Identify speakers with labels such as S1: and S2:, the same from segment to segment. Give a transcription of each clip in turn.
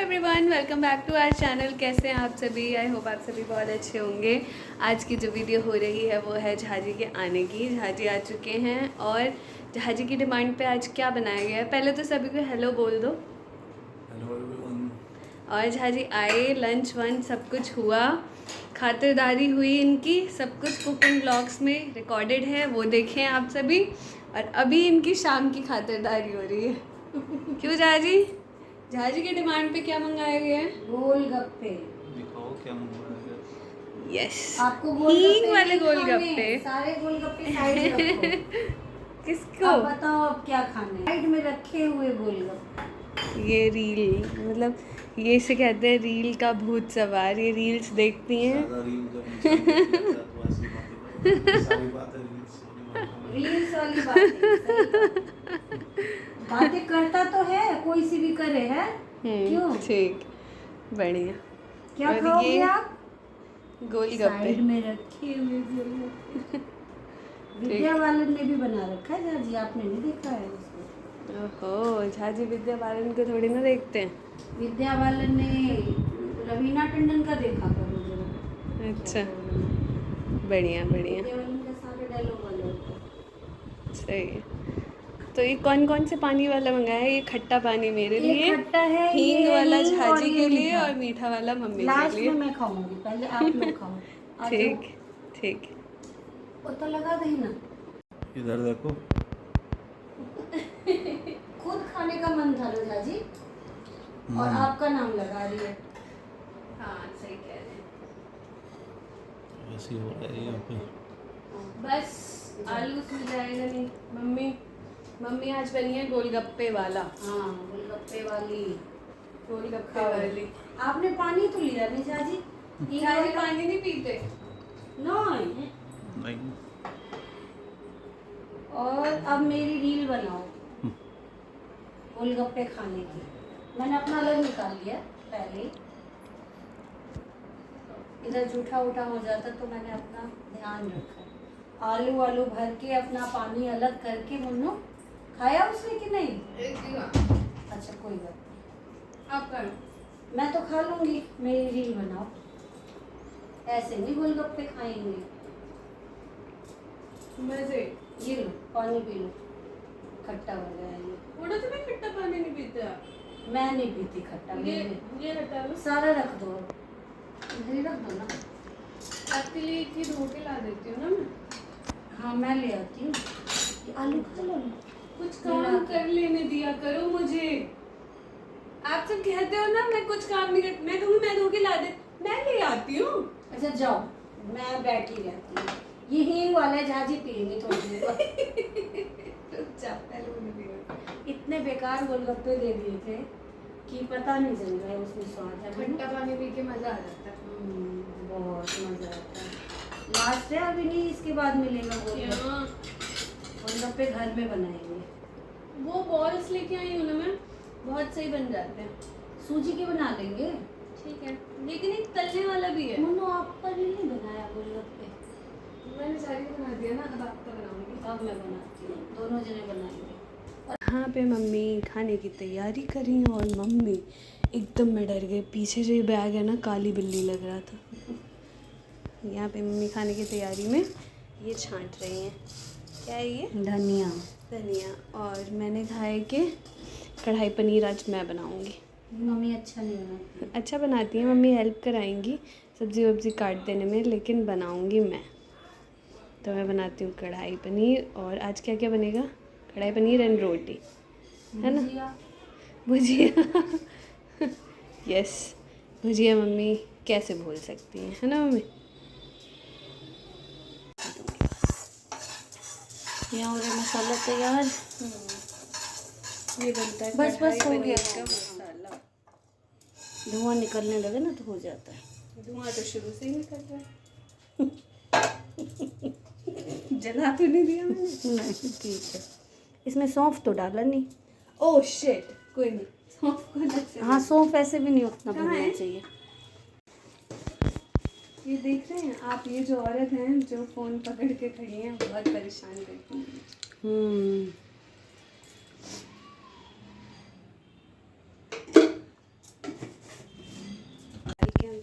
S1: Everyone, welcome back to our channel. कैसे हैं आप सभी? आई होप आप सभी बहुत अच्छे होंगे। आज की जो वीडियो हो रही है वो है झाजी के आने की। झाजी आ चुके हैं और झाजी की डिमांड पे आज क्या बनाया गया है, पहले तो सभी को हेलो बोल दो।
S2: Hello everyone.
S1: और झाजी आए, लंच वंच सब कुछ हुआ, खातिरदारी हुई इनकी, सब कुछ कुकिंग ब्लॉग्स में रिकॉर्डेड है, वो देखें आप सभी। और अभी इनकी शाम की खातिरदारी हो रही है। क्यों झाजी? झाजी के डिमांड पे क्या मंगाया गया है?
S3: गोलगप्पे।
S2: दिखाओ क्या मंगवाया है।
S1: यस,
S3: आपको
S1: हींग
S3: गोलगप्पे
S1: वाले
S3: नहीं
S1: गोलगप्पे।
S3: खाने, सारे गोलगप्पे साइड रखो।
S1: किसको?
S3: आप बताओ अब क्या खाने? साइड में रखे हुए गोलगप्पे।
S1: ये रील, मतलब ये इसे कहते हैं रील का भूत सवार। ये रील्स देखती हैं।
S2: ज़्यादा रील जब इंसान देखता है तो ऐसी बातें करता है। सारी बातें
S3: रील्स वाली बातें सही बातें करता तो है, कोई सी भी करे है। क्यों?
S1: ठीक, बढ़िया।
S3: क्या
S1: और
S3: खाओगे
S1: ये
S3: आप?
S1: गोलगप्पे
S3: साइड में रखे हुए गोलगप्पे। विद्या बालन ने भी बना रखा है जी, आपने नहीं देखा है उसको?
S1: ओहो, झाजी विद्या बालन को थोड़ी ना देखते हैं।
S3: विद्या बालन ने रवीना टंडन का देखा करो जरा।
S1: अच्छा, बढ़िया बढ़िया,
S3: विद्या बालन का सारे डायलॉग वाले होते हैं।
S1: सही है। तो ये कौन कौन से पानी वाला मंगाया है? ये खट्टा पानी मेरे
S3: ये
S1: लिए,
S3: खट्टा है,
S1: हींग
S3: ये
S1: वाला
S3: हींग और
S1: झाजी
S3: ये
S1: के लिए,
S3: मीठा।
S1: और मीठा वाला मम्मी के
S3: लास्ट
S1: लिए।
S3: में मैं खाऊंगी, पहले आप लोग खाओ। आ जाओ।
S1: ठीक ठीक।
S3: वो तो लगा दही ना।
S2: इधर देखो।
S3: खुद खाने का मन था रोजा जी, और आपका नाम लगा रही है।
S1: हाँ, सही कह रहे हैं।
S2: ऐसी हो रहा है यहाँ पे।
S1: बस आलू सूझ जाएगा नहीं। मम्मी आज बनी है गोलगप्पे वाला।
S3: हाँ, गोलगप्पे वाली।
S1: गोलगप्पे वाली।
S3: आपने पानी तो लिया नहीं जाजी?
S1: झाजी पानी नहीं पीते?
S3: नहीं।
S2: नहीं।
S3: और अब मेरी रील बनाओ गोलगप्पे खाने की। मैंने अपना अलग निकाल लिया पहले ही। इधर जूठा उठा हो जाता तो मैंने अपना ध्यान रखा। आलू आलू भर के अपना पानी अलग करके। मुन्नू खाया उसने कि नहीं? अच्छा, कोई बात नहीं,
S1: आप करो।
S3: मैं तो खा लूंगी। मेरी रील बनाओ। ऐसे नहीं गोलगप्पे खाएंगे।
S1: मजे।
S3: ये लो, पानी पी लो, खट्टा हो गया ये।
S1: थोड़ा सा भी खट्टा पानी नहीं पीते आप?
S3: मैं नहीं पीती खट्टा।
S1: ये हटा लो।
S3: सारा रख दो, इधर ही रख दो ना।
S1: आपके लिए एक ही धो के ला देती हूँ ना मैं।
S3: हाँ, मैं ले आती हूँ। ये आलू खा लो ना।
S1: कुछ काम कर लेने दिया करो मुझे। आप सब कहते हो ना मैं कुछ काम नहीं करती, मैं कहूँ मैं धो के ला दे, मैं ले आती हूँ।
S3: अच्छा जाओ, मैं बैठी रहती हूँ। ये हींग वाला झाजी पियेंगे थोड़ी देर बाद। इतने बेकार गोलगप्पे दे दिए थे कि पता नहीं चल रहा है उसमें स्वाद है।
S1: ठंडा पानी पी के मजा आ जाता है।
S3: बहुत मजा आता है। लास्ट है अभी नहीं, इसके बाद मिलेगा गोलगप्पे घर में बनाएंगे।
S1: वो बॉल्स लेके आई हूँ ना मैं, बहुत सही बन जाते हैं।
S3: सूजी के बना लेंगे।
S1: ठीक है, लेकिन एक तलने वाला भी है।
S3: मनु, आपका नहीं बनाया गोलगप्पे?
S1: मैंने सारी बना दिया ना, अब आपका बनाऊंगी।
S3: अब मैं बनाती हूँ, दोनों जने बनाएंगे।
S1: यहाँ पे मम्मी खाने की तैयारी कर रही हैं और मम्मी एकदम मैं डर गई। पीछे जो ये बैग है ना, काली बिल्ली लग रहा था। यहाँ पे मम्मी खाने की तैयारी में ये छांट रही हैं। क्या है ये?
S3: धनिया।
S1: धनिया। और मैंने कहा है कि कढ़ाई पनीर आज मैं बनाऊँगी।
S3: मम्मी अच्छा नहीं बनाती।
S1: अच्छा बनाती हैं मम्मी, हेल्प कराएंगी सब्ज़ी वब्ज़ी काट देने में, लेकिन बनाऊँगी मैं। तो मैं बनाती हूँ कढ़ाई पनीर। और आज क्या क्या बनेगा? कढ़ाई पनीर एंड रोटी, है ना? भुजिया। यस, भुजिया मम्मी कैसे भूल सकती हैं, है ना मम्मी?
S3: यहाँ हो रहा मसाला तैयार।
S1: ये बनता है
S3: बस बस हो गया
S1: का मसाला।
S3: धुआं निकलने लगे ना तो हो जाता है।
S1: धुआं तो शुरू से ही निकल रहा है। जला तो नहीं दिया मैंने?
S3: नहीं, ठीक है। इसमें सौंफ तो डाला नहीं।
S1: ओह शिट, कोई नहीं, सौंफ को अलग से।
S3: हाँ, सौंफ ऐसे भी नहीं उतना
S1: कहाँ
S3: भरना
S1: है?
S3: चाहिए।
S1: ये देख रहे हैं आप, ये जो औरत हैं जो फ़ोन पकड़ के खड़ी हैं, बहुत परेशान करती हैं।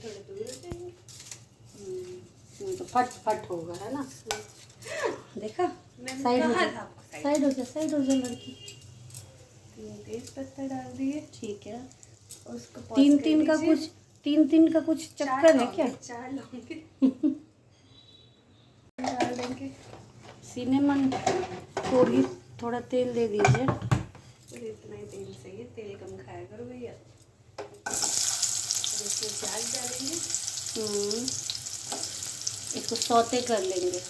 S1: थोड़ा दूर हो जाएंगे।
S3: तो फट फट होगा, है ना। देखा,
S1: मैंने
S3: साइड हो
S1: कहा
S3: जा,
S1: था आपको साइड।
S3: साइड हो जा, साइड हो जा लड़की।
S1: 3 तेज पत्ता डाल दिए।
S3: ठीक है।
S1: उसको pause
S3: तीन
S1: कर
S3: तीन का
S1: दीजिए।
S3: कुछ, तीन तीन का कुछ चक्कर है क्या?
S1: 4 लौंगे डाल देंगे।
S3: सिनेमन को भी थोड़ा तेल दे दीजिए।
S1: और इतना ही तेल सही है, तेल कम खाया करो भैया। और इसमें प्याज डालेंगे।
S3: इसको सौते कर लेंगे।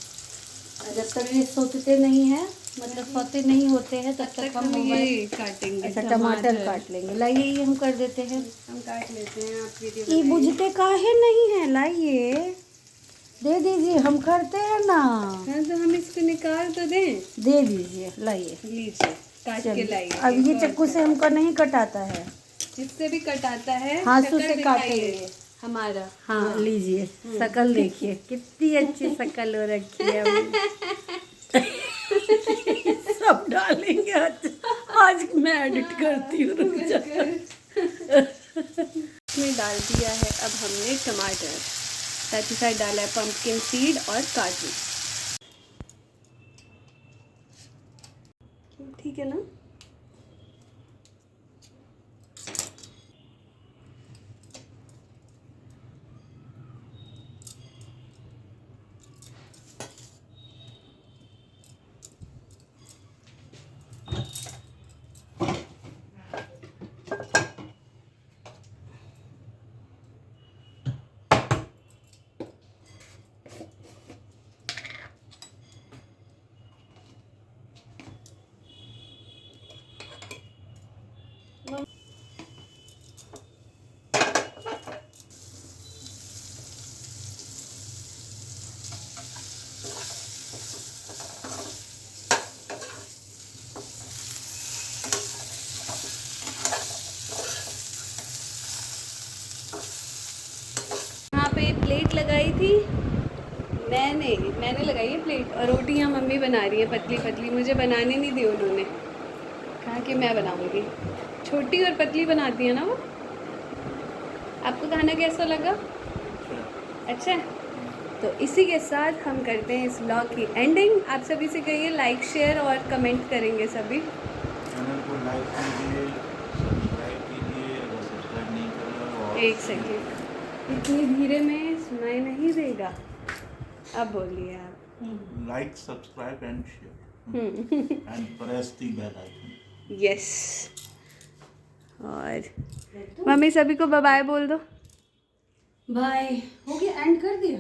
S3: जब तक ये सोचते नहीं है, मतलब सौते नहीं होते हैं, तब तक हम
S1: ये काटेंगे।
S3: अच्छा टमाटर काट लेंगे। लाइए, ये हम कर देते हैं।
S1: हम काट लेते हैं, आप वीडियो
S3: ये
S1: बनाइए।
S3: बुझते काहे नहीं है, लाइए दे दीजिए, हम करते हैं ना।
S1: हाँ तो हम इसको निकाल तो दें।
S3: दे दीजिए, लाइए।
S1: लीजिए काट के
S3: चलिए,
S1: लाइए।
S3: अब ये चक्कू से हमको नहीं कटाता है,
S1: जिससे भी कटाता है
S3: हाथों
S1: शक्ल
S3: से
S1: दिखाइए
S3: काटेंगे।
S1: हमारा।
S3: हाँ लीजिए, शकल देखिए कितनी अच्छी शकल हो रखी है अभी। सब डालेंगे आज मैं एडिट करती हूँ, रुक जा।
S1: इसमें डाल दिया है अब हमने टमाटर, साथ ही साथ डाला है पंपकिन सीड और काजू। ठीक है ना। यहाँ पे प्लेट लगाई थी मैंने लगाई है प्लेट, और रोटियाँ मम्मी बना रही है पतली पतली। मुझे बनाने नहीं दी उन्होंने, कहा कि मैं बनाऊंगी। छोटी और पतली बनाती है ना वो। आपको खाना कैसा लगा? अच्छा। तो इसी के साथ हम करते हैं इस व्लॉग की एंडिंग। आप सभी से कहिए लाइक शेयर और कमेंट करेंगे सभी।
S2: चैनल को लाइक कीजिए, सब्सक्राइब कीजिए अगर सब्सक्राइब नहीं करा। और
S1: एक सेकेंड, इतनी धीरे में सुनाई नहीं देगा। अब बोलिए आप।
S2: Like, subscribe and share and press the bell icon.
S1: Yes. और मम्मी सभी को बाय बाय बोल दो।
S3: बाय। हो गया, एंड कर दिया।